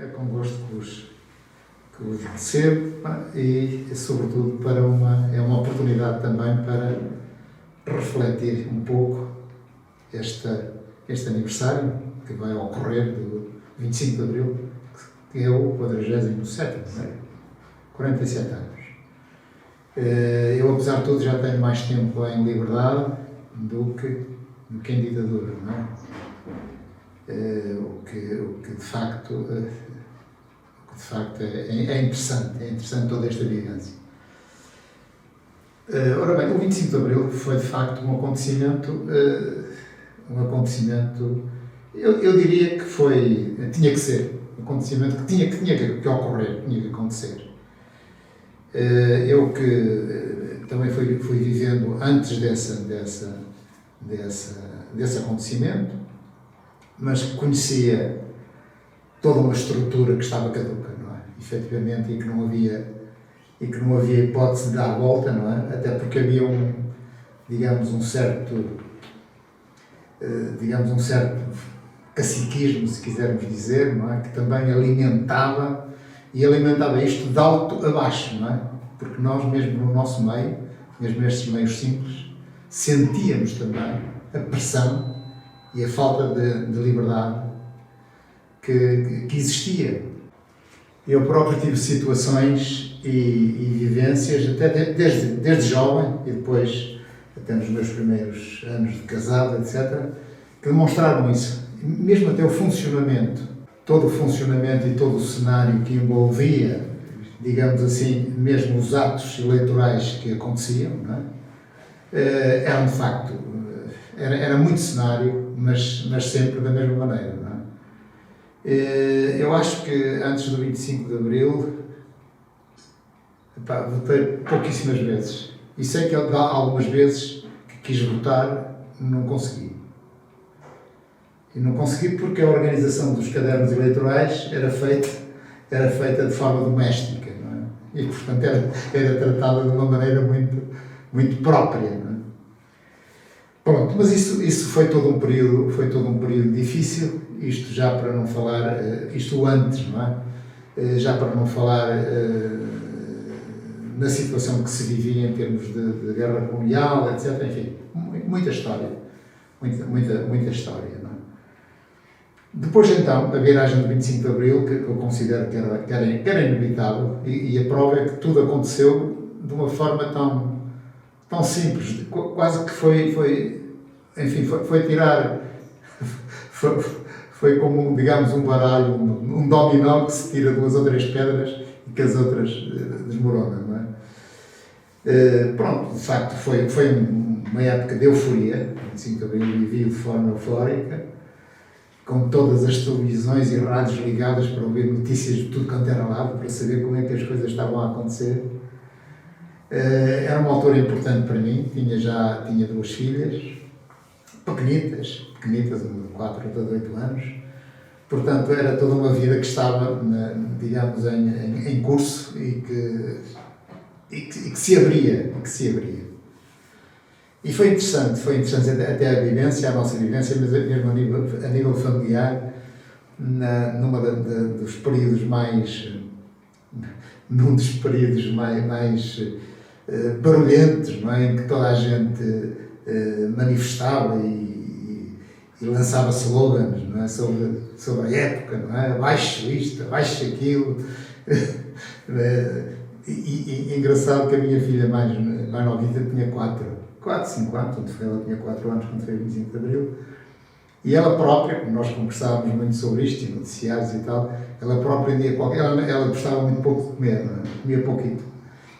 É com gosto que os recebo e, sobretudo, é uma oportunidade também para refletir um pouco este aniversário que vai ocorrer do 25 de Abril, que é o 47º, não é? 47 anos. Eu, apesar de tudo, já tenho mais tempo em liberdade do que em ditadura, não é? O que de facto é interessante toda esta vivência. Ora bem, o 25 de Abril foi de facto um acontecimento, eu diria que tinha que ser, um acontecimento que tinha que ocorrer, tinha que acontecer. Eu que também fui vivendo antes desse acontecimento, mas conhecia toda uma estrutura que estava caduca, não é? Efetivamente, e que não havia hipótese de dar a volta, não é? Até porque havia um certo caciquismo, se quisermos dizer, não é? Que também alimentava isto de alto a baixo, não é? Porque nós, mesmo no nosso meio, mesmo nestes meios simples, sentíamos também a pressão e a falta de liberdade que existia. Eu próprio tive situações e vivências, até desde jovem, e depois até nos meus primeiros anos de casado, etc., que demonstraram isso. Mesmo até todo o funcionamento e todo o cenário que envolvia, digamos assim, mesmo os atos eleitorais que aconteciam, não é? Eram de facto, era muito cenário, mas sempre da mesma maneira, não é? Eu acho que antes do 25 de Abril, votei pouquíssimas vezes. E sei que há algumas vezes que quis votar, não consegui. E não consegui porque a organização dos cadernos eleitorais era feita de forma doméstica, não é? E, portanto, era tratada de uma maneira muito própria, não é? Pronto, mas isso foi todo um período difícil, isto já para não falar, isto antes, não é? Já para não falar na situação que se vivia em termos de guerra colonial, etc. Enfim, muita história, muita história, não é? Depois, então, a viragem do 25 de Abril, que eu considero que era inevitável, e a prova é que tudo aconteceu de uma forma tão simples, quase que foi tirar, foi como, digamos, um baralho, um dominó que se tira 2 ou 3 pedras e que as outras desmoronam, não é? Pronto, de facto, foi uma época de euforia, 25 de Abril vivi de forma eufórica, com todas as televisões e rádios ligadas para ouvir notícias de tudo quanto era lado, para saber como é que as coisas estavam a acontecer. Era uma altura importante para mim, tinha 2 filhas, pequenitas, uma de 4, outra de 8 anos, portanto era toda uma vida que estava, digamos, em curso e que se abria. E foi interessante até a nossa vivência, mas mesmo a nível familiar, num dos períodos mais barulhentos, não é? Em que toda a gente manifestava e lançava slogans, não é? sobre a época, não é? Abaixo isto, abaixo aquilo. E engraçado que a minha filha mais novinha tinha 5 anos, ela tinha 4 anos quando foi o 25 de Abril, e ela própria, nós conversávamos muito sobre isto, em noticiários e tal, ela própria, ela gostava muito pouco de comer, não é? Comia pouquinho.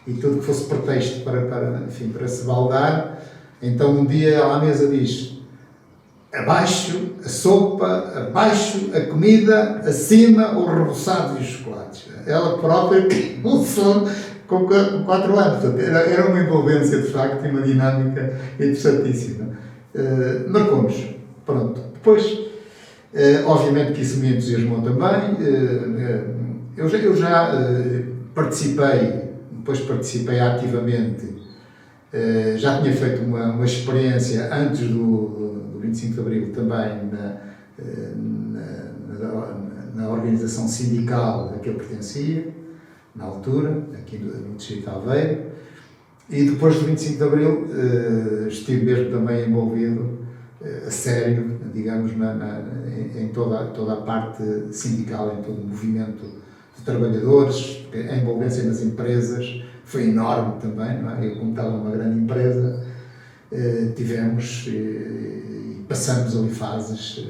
E tudo que fosse pretexto para se baldar, então um dia ela à mesa diz: abaixo a sopa, abaixo a comida, acima o reboçado e os chocolates. Ela própria começou com 4 anos. Era uma envolvência, de facto, e uma dinâmica interessantíssima. Marcou-nos. Pronto. Depois, obviamente que isso me entusiasmou também. Eu já participei ativamente. Já tinha feito uma experiência antes do 25 de Abril também na organização sindical a que eu pertencia, na altura, aqui no Distrito de Aveiro, e depois do 25 de Abril estive mesmo também envolvido a sério, digamos, em toda a parte sindical, em todo o movimento de trabalhadores. A envolvência nas empresas foi enorme também, não é? Eu, como estava numa grande empresa, tivemos e passamos ali fases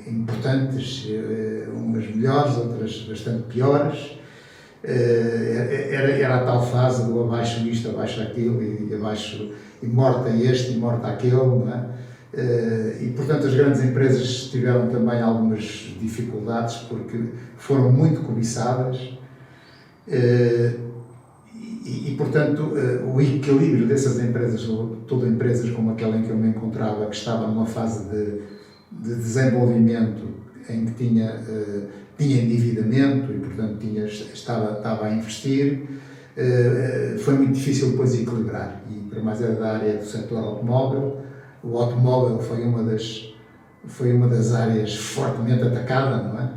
importantes, umas melhores, outras bastante piores. Era a tal fase do abaixo isto, abaixo aquilo, e morta este e morta aquele, não é? E portanto as grandes empresas tiveram também algumas dificuldades porque foram muito cobiçadas e portanto o equilíbrio dessas empresas, sobretudo empresas como aquela em que eu me encontrava, que estava numa fase de desenvolvimento em que tinha endividamento e, portanto, estava a investir, foi muito difícil depois equilibrar. E, para mais era da área do setor automóvel. O automóvel foi uma das áreas fortemente atacada, não é?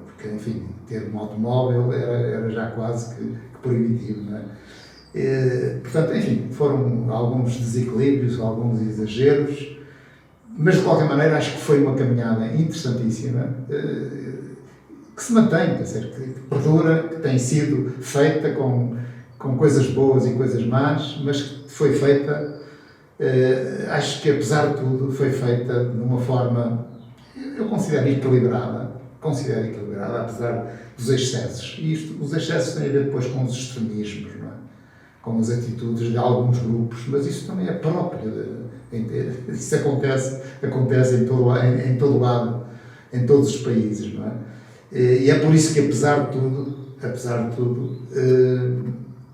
Porque, enfim, ter um automóvel era já quase que proibitivo, não é? Portanto, enfim, foram alguns desequilíbrios, alguns exageros, mas de qualquer maneira acho que foi uma caminhada interessantíssima, que se mantém, quer dizer, que perdura, que tem sido feita com coisas boas e coisas más, mas que foi feita, acho que apesar de tudo, foi feita de uma forma, eu considero equilibrada, apesar dos excessos. E os excessos têm a ver depois com os extremismos, não é? Com as atitudes de alguns grupos, mas isso também é próprio. Isso acontece em todo lado, em todos os países, não é? E é por isso que, apesar de tudo,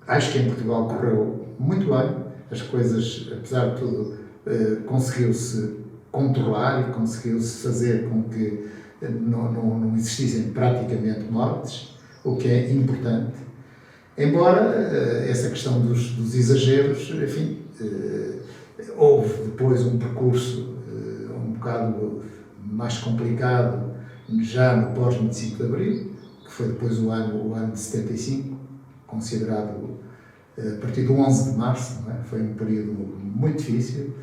acho que em Portugal correu muito bem. As coisas, apesar de tudo, conseguiu-se controlar e conseguiu-se fazer com que não existissem praticamente mortes, o que é importante. Embora essa questão dos exageros, enfim, houve depois um percurso um bocado mais complicado já no pós-25 de Abril, que foi depois o ano de 75, considerado a partir do 11 de Março, não é? Foi um período muito difícil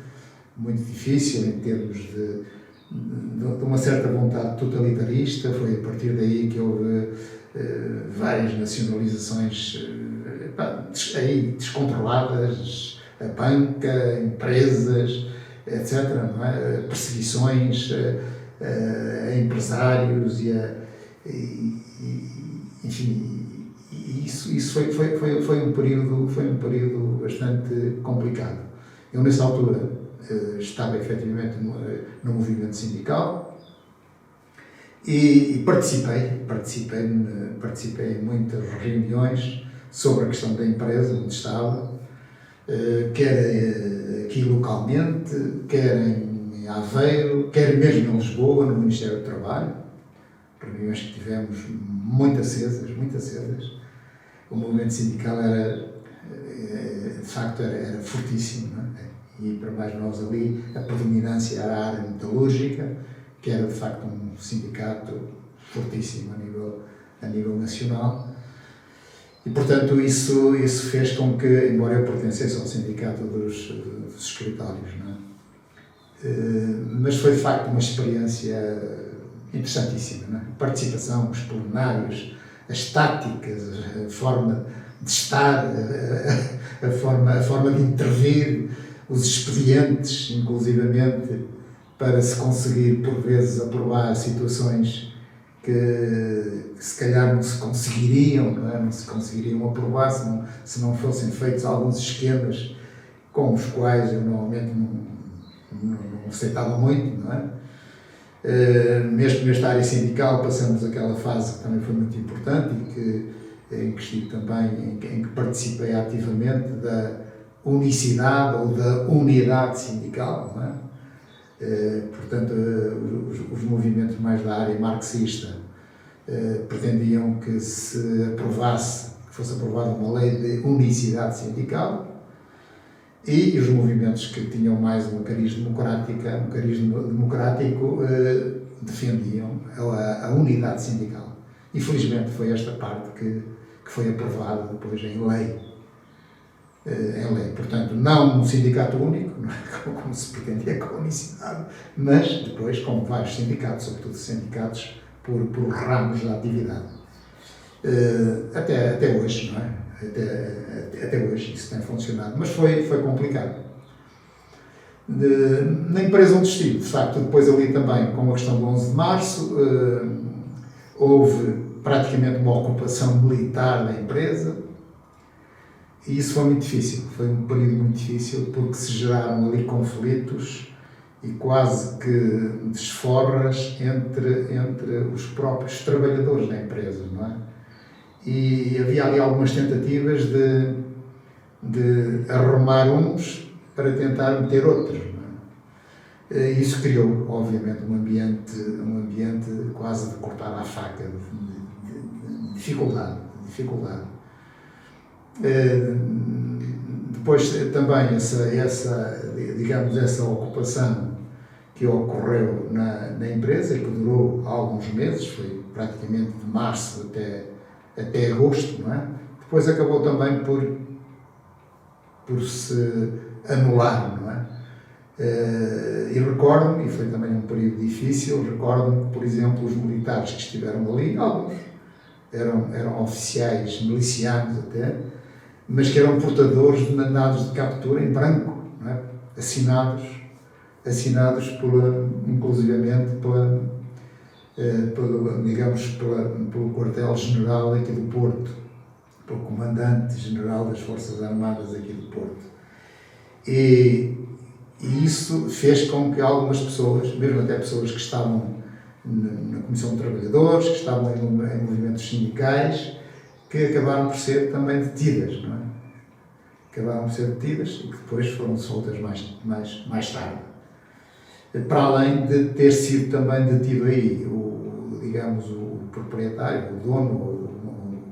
em termos de uma certa vontade totalitarista. Foi a partir daí que houve várias nacionalizações descontroladas, a banca, empresas, etc., não é? Perseguições a empresários enfim, isso foi um período bastante complicado. Eu, nessa altura, estava efetivamente no movimento sindical e participei em muitas reuniões sobre a questão da empresa onde estava, quer aqui localmente, quer em Aveiro, quer mesmo em Lisboa, no Ministério do Trabalho, reuniões que tivemos muito acesas. O movimento sindical de facto era fortíssimo, não é? E para mais nós ali, a predominância era a área metalúrgica, que era de facto um sindicato fortíssimo a nível nacional. E, portanto, isso fez com que, embora eu pertencesse ao sindicato dos escritórios, não é? Mas foi de facto uma experiência interessantíssima, não é? A participação, os plenários, as táticas, a forma de estar, a forma de intervir, os expedientes, inclusivamente, para se conseguir, por vezes, aprovar situações que se calhar não se conseguiriam, não é? Não se conseguiriam aprovar se não fossem feitos alguns esquemas com os quais eu normalmente não aceitava muito, não é? Mesmo nesta área sindical passamos aquela fase que também foi muito importante e em que estive também, em que participei ativamente da unicidade ou da unidade sindical, não é? Portanto, os movimentos mais da área marxista pretendiam que fosse aprovada uma lei de unicidade sindical e os movimentos que tinham mais um cariz democrático defendiam a unidade sindical. Infelizmente foi esta parte que foi aprovada depois em lei. Portanto, não um sindicato único, não é? Como se pretendia com a unicidade, mas depois com vários sindicatos, sobretudo sindicatos por ramos da atividade. Até hoje, não é? Até hoje isso tem funcionado, mas foi complicado. Na empresa onde estive, de facto, depois ali também, com a questão do 11 de março, houve praticamente uma ocupação militar da empresa, e isso foi muito difícil, foi um período muito difícil, porque se geraram ali conflitos e quase que desforras entre os próprios trabalhadores da empresa, não é? E havia ali algumas tentativas de arrumar uns para tentar meter outros, não é? Isso criou, obviamente, um ambiente quase de cortar à faca, de dificuldade. Depois também essa ocupação que ocorreu na empresa, que durou alguns meses, foi praticamente de março até agosto, não é? Depois acabou também por se anular, não é? E recordo-me, e foi também um período difícil, recordo-me que, por exemplo, os militares que estiveram ali, alguns eram oficiais milicianos até, mas que eram portadores de mandados de captura em branco, não é? assinados inclusivamente pelo quartel-general aqui do Porto, pelo comandante-general das Forças Armadas aqui do Porto. E isso fez com que algumas pessoas, mesmo até pessoas que estavam na Comissão de Trabalhadores, que estavam em movimentos sindicais, que acabaram por ser também detidas, não é? Acabaram por ser detidas e que depois foram soltas mais tarde. Para além de ter sido também detido aí o proprietário, o dono, o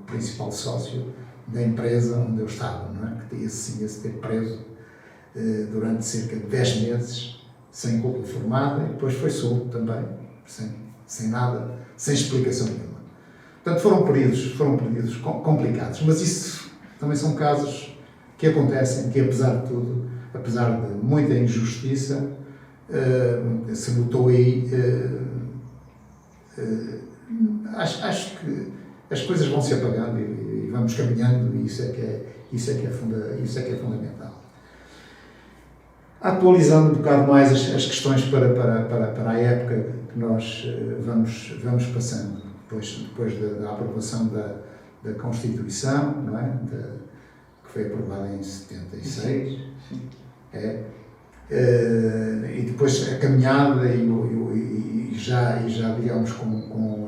principal sócio da empresa onde eu estava, não é? Que tinha-se ter preso durante cerca de 10 meses, sem culpa formada, e depois foi solto também, sem nada, sem explicação nenhuma. Portanto, foram períodos complicados, mas isso também são casos que acontecem, que apesar de tudo, apesar de muita injustiça, se notou aí, acho que as coisas vão se apagando e vamos caminhando, e isso é que é fundamental. Atualizando um bocado mais as questões para a época que nós vamos passando, depois da aprovação da Constituição, não é? Que foi aprovada em 76, e depois a caminhada e já digamos com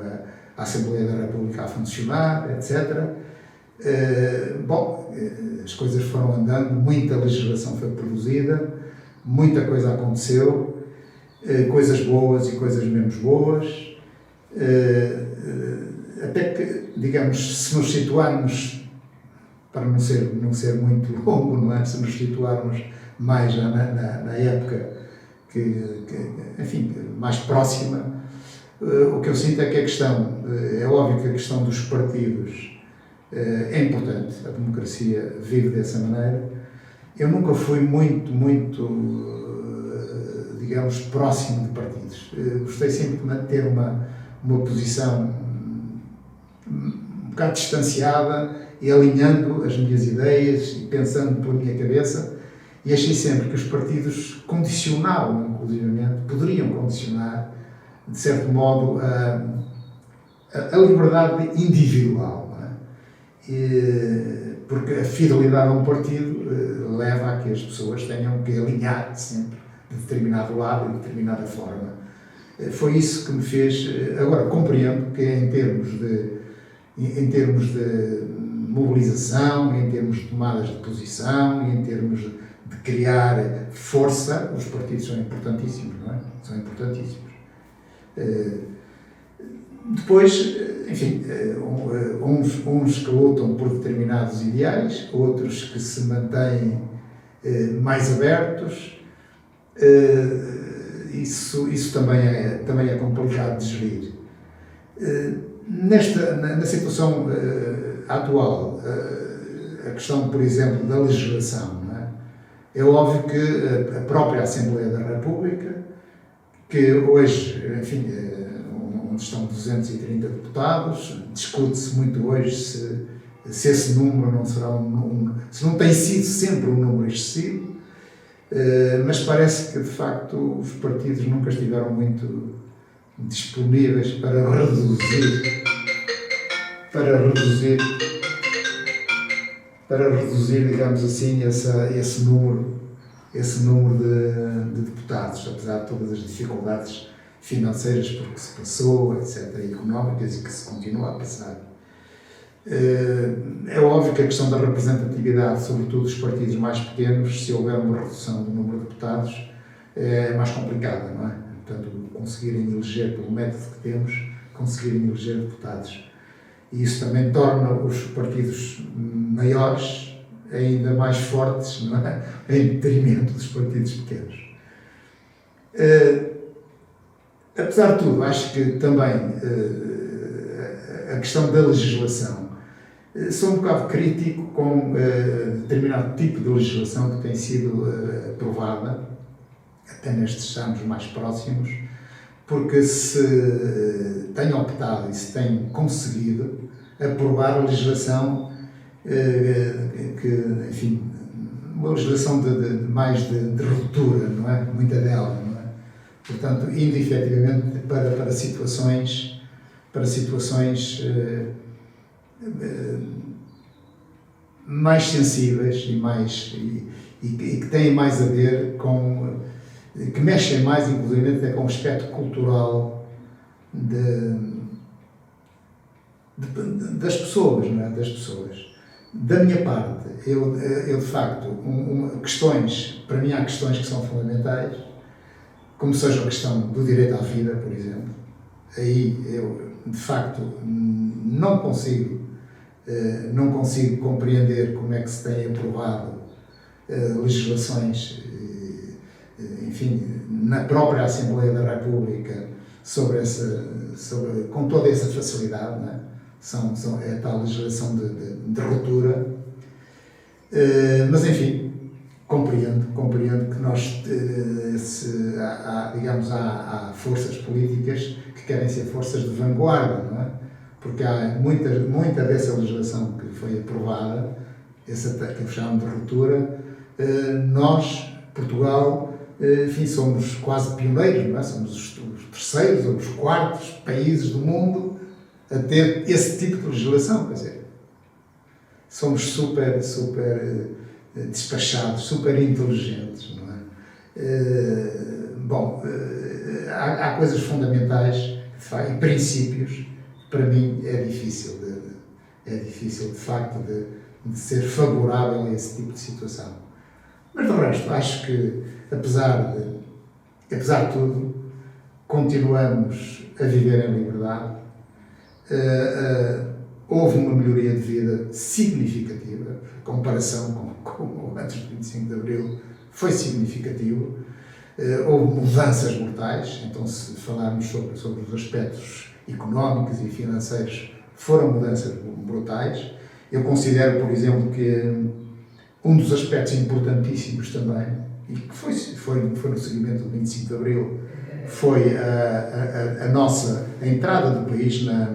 a Assembleia da República a funcionar, etc. As coisas foram andando, muita legislação foi produzida, muita coisa aconteceu, coisas boas e coisas menos boas, até que, digamos, se nos situarmos, para não ser muito longo, não é? Se nos situarmos mais na época enfim, mais próxima, o que eu sinto é que é óbvio que a questão dos partidos é importante, a democracia vive dessa maneira. Eu nunca fui muito, digamos, próximo de partidos. Gostei sempre de manter uma posição um bocado distanciada e alinhando as minhas ideias e pensando pela minha cabeça, e achei sempre que os partidos condicionavam, inclusivamente, poderiam condicionar, de certo modo, a liberdade individual, não é? Porque a fidelidade a um partido leva a que as pessoas tenham que alinhar sempre de determinado lado e de determinada forma. Foi isso que me fez. Agora, compreendo que em termos de mobilização, em termos de tomadas de posição, em termos de criar força, os partidos são importantíssimos, não é? São importantíssimos. Depois, enfim, uns que lutam por determinados ideais, outros que se mantêm mais abertos. Isso também é complicado de gerir. Na situação atual, a questão, por exemplo, da legislação, não é? É óbvio que a própria Assembleia da República, que hoje, enfim, onde estão 230 deputados, discute-se muito hoje se esse número não será se não tem sido sempre um número excessivo, mas parece que, de facto, os partidos nunca estiveram muito disponíveis para reduzir, digamos assim, esse número de deputados, apesar de todas as dificuldades financeiras por que se passou, etc., e económicas, e que se continua a passar. É óbvio que a questão da representatividade, sobretudo dos partidos mais pequenos, se houver uma redução do número de deputados, é mais complicada, não é? Portanto, conseguirem eleger, pelo método que temos, conseguirem eleger deputados. E isso também torna os partidos maiores ainda mais fortes, não é? Em detrimento dos partidos pequenos. Apesar de tudo, acho que também a questão da legislação, sou um bocado crítico com determinado tipo de legislação que tem sido aprovada, até nestes anos mais próximos, porque se tem optado e se tem conseguido aprovar a legislação que, enfim, uma legislação mais de ruptura, não é? Muita dela, não é? Portanto, indo efetivamente para situações mais sensíveis e que têm mais a ver com, que mexem mais, inclusive, até com o aspecto cultural das pessoas, não é? Das pessoas. Da minha parte, eu de facto, questões, para mim há questões que são fundamentais, como seja a questão do direito à vida, por exemplo. Aí eu, de facto, não consigo compreender como é que se tem aprovado legislações, enfim, na própria Assembleia da República com toda essa facilidade, não é? É a tal legislação de ruptura, mas enfim, compreendo que nós, há forças políticas que querem ser forças de vanguarda, não é? Porque há muita dessa legislação que foi aprovada, essa que chamamos de ruptura, nós, Portugal, enfim, somos quase pioneiros, não é? Somos os terceiros ou os quartos países do mundo a ter esse tipo de legislação, quer dizer, somos super despachados, super inteligentes, não é? Há coisas fundamentais e princípios que para mim é difícil de facto de ser favorável a esse tipo de situação. Mas do resto, acho que apesar de tudo, continuamos a viver em liberdade. Houve uma melhoria de vida significativa, a comparação com antes do 25 de Abril foi significativo. Houve mudanças brutais, então se falarmos sobre os aspectos económicos e financeiros, foram mudanças brutais. Eu considero, por exemplo, que um dos aspectos importantíssimos também, e que foi no seguimento do 25 de Abril, foi a nossa entrada do país na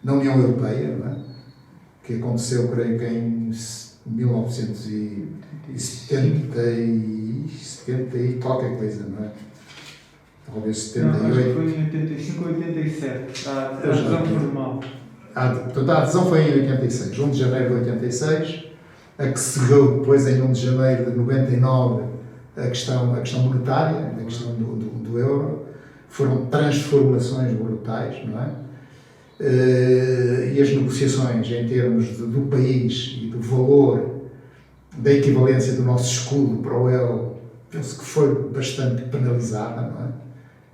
União Europeia, não é? Que aconteceu, creio que em 1970 e qualquer coisa, não é? Talvez 78. Não, acho que foi em 85 ou 87, a adesão formal. Portanto, a adesão foi em 86, 1 de janeiro de 86, a que seguiu depois em 1 de janeiro de 99 a questão monetária, a questão do euro. Foram transformações brutais, não é? E as negociações em termos do país e do valor da equivalência do nosso escudo para o euro, penso que foi bastante penalizada, não é?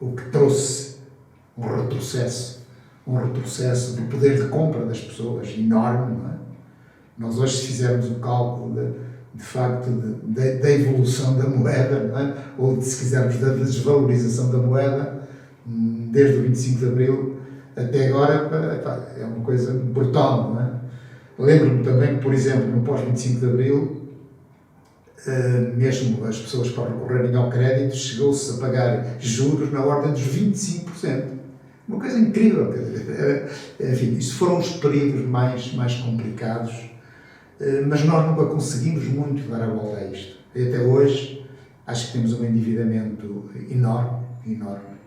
O que trouxe um retrocesso do poder de compra das pessoas enorme, não é? Nós hoje, se fizermos o cálculo de facto, da evolução da moeda, não é? Ou, se quisermos, da desvalorização da moeda, desde o 25 de Abril até agora, é uma coisa brutal, não é? Lembro-me também que, por exemplo, no pós-25 de Abril, mesmo as pessoas para recorrerem ao crédito, chegou-se a pagar juros na ordem dos 25%. Uma coisa incrível. Enfim, isso foram os períodos mais complicados, mas nós nunca conseguimos muito dar a volta a isto. E até hoje, acho que temos um endividamento enorme, enorme.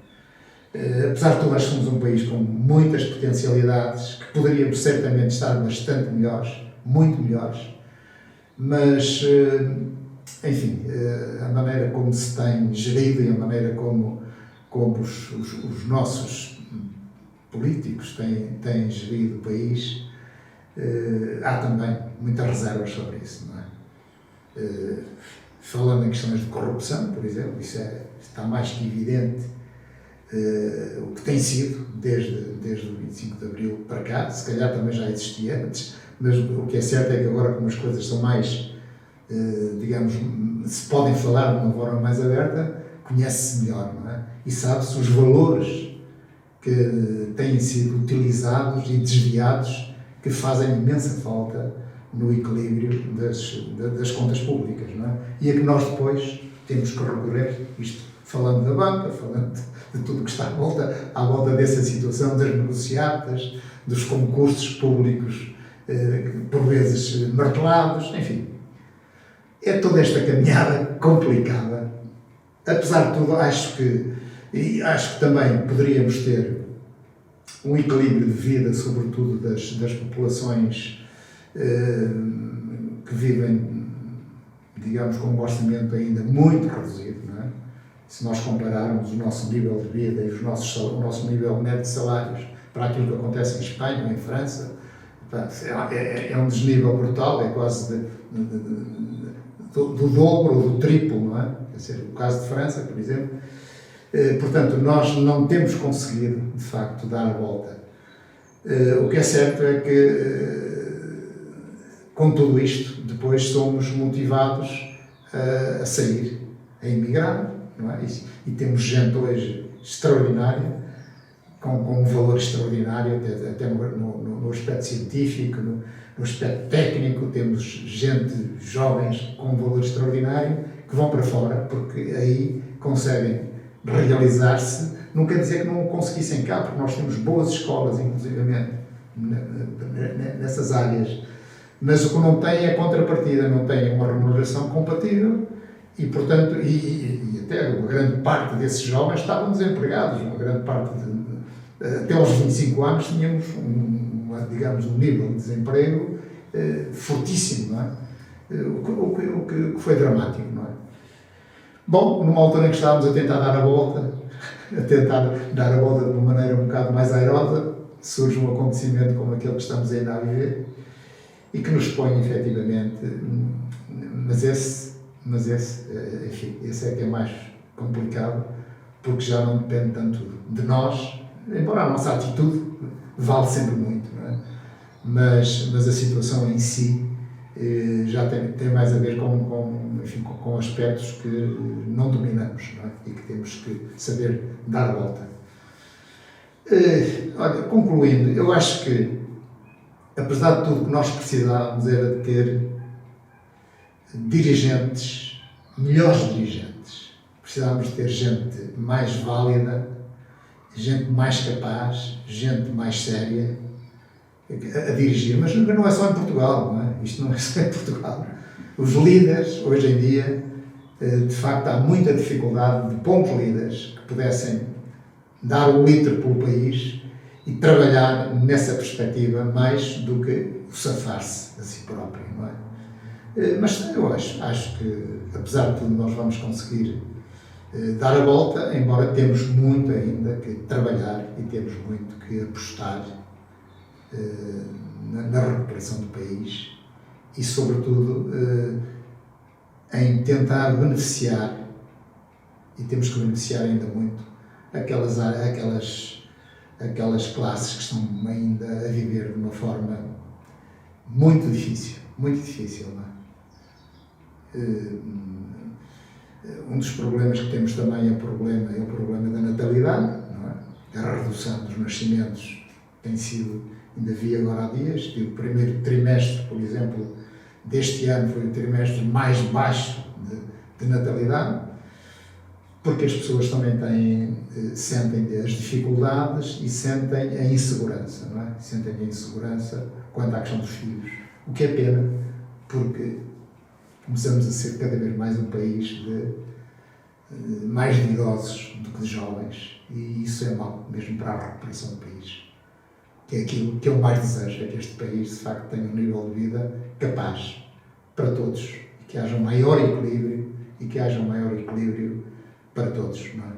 Apesar de tudo, nós somos um país com muitas potencialidades, que poderíamos certamente estar bastante melhores, muito melhores, mas, enfim, a maneira como se tem gerido e a maneira como os nossos políticos têm gerido o país, há também muitas reservas sobre isso, não é? Falando em questões de corrupção, por exemplo, isso está mais que evidente. O que tem sido desde o 25 de Abril para cá, se calhar também já existia antes, mas o que é certo é que agora, como as coisas são mais, digamos, se podem falar de uma forma mais aberta, conhece-se melhor, não é? E sabe-se os valores que têm sido utilizados e desviados, que fazem imensa falta no equilíbrio das contas públicas, não é? E a que nós depois temos que recorrer, isto falando da banca, falando de tudo o que está à volta dessa situação, das negociatas, dos concursos públicos, por vezes martelados, enfim. É toda esta caminhada complicada. Apesar de tudo, acho que também poderíamos ter um equilíbrio de vida, sobretudo das populações que vivem, digamos, com um orçamento ainda muito reduzido, não é? Se nós compararmos o nosso nível de vida e o nosso nível médio de salários para aquilo que acontece em Espanha ou em França, é um desnível brutal, é quase do dobro ou do triplo, não é? Quer dizer, o caso de França, por exemplo. Portanto, nós não temos conseguido, de facto, dar a volta. O que é certo é que, com tudo isto, depois somos motivados a sair, a emigrar, não é? E temos gente hoje extraordinária, com um valor extraordinário, até no aspecto científico, no aspecto técnico, temos gente, jovens, com um valor extraordinário, que vão para fora, porque aí conseguem realizar-se. Não quer dizer que não o conseguissem cá, porque nós temos boas escolas, inclusivamente, nessas áreas. Mas o que não tem é contrapartida, não tem uma remuneração compatível e, portanto, e até uma grande parte desses jovens estavam desempregados, uma grande parte, até aos 25 anos tínhamos, digamos, um nível de desemprego fortíssimo, não é? O que foi dramático, não é? Bom, numa altura em que estávamos a tentar dar a volta, de uma maneira um bocado mais airosa, surge um acontecimento como aquele que estamos ainda a viver e que nos põe, efetivamente, enfim, esse é que é mais complicado, porque já não depende tanto de nós, embora a nossa atitude vale sempre muito, não é? Mas a situação em si já tem mais a ver com aspectos que não dominamos, não é? E que temos que saber dar a volta. Olha, concluindo, eu acho que, apesar de tudo, que nós precisávamos era de ter dirigentes, melhores dirigentes. Precisávamos de ter gente mais válida, gente mais capaz, gente mais séria a dirigir. Mas não é só em Portugal, não é? Isto não é só em Portugal. Os líderes, hoje em dia, de facto, há muita dificuldade de bons líderes que pudessem dar o litro pelo país e trabalhar nessa perspectiva mais do que o safar-se a si próprio, não é? Mas eu acho que, apesar de tudo, nós vamos conseguir dar a volta, embora temos muito ainda que trabalhar e temos muito que apostar na recuperação do país e, sobretudo, em tentar beneficiar, e temos que beneficiar ainda muito, aquelas classes que estão ainda a viver de uma forma muito difícil, não é? Um dos problemas que temos também é o problema da natalidade, não é? A redução dos nascimentos tem sido, ainda vi agora há dias, o primeiro trimestre, por exemplo, deste ano foi o trimestre mais baixo de natalidade, porque as pessoas também sentem as dificuldades e sentem a insegurança, não é? Sentem a insegurança quanto à questão dos filhos. O que é pena, porque começamos a ser cada vez mais um país mais de idosos do que de jovens, e isso é mau, mesmo para a recuperação do país. Que é aquilo que eu mais desejo, é que este país, de facto, tenha um nível de vida capaz para todos, e que haja um maior equilíbrio, para todos, não é?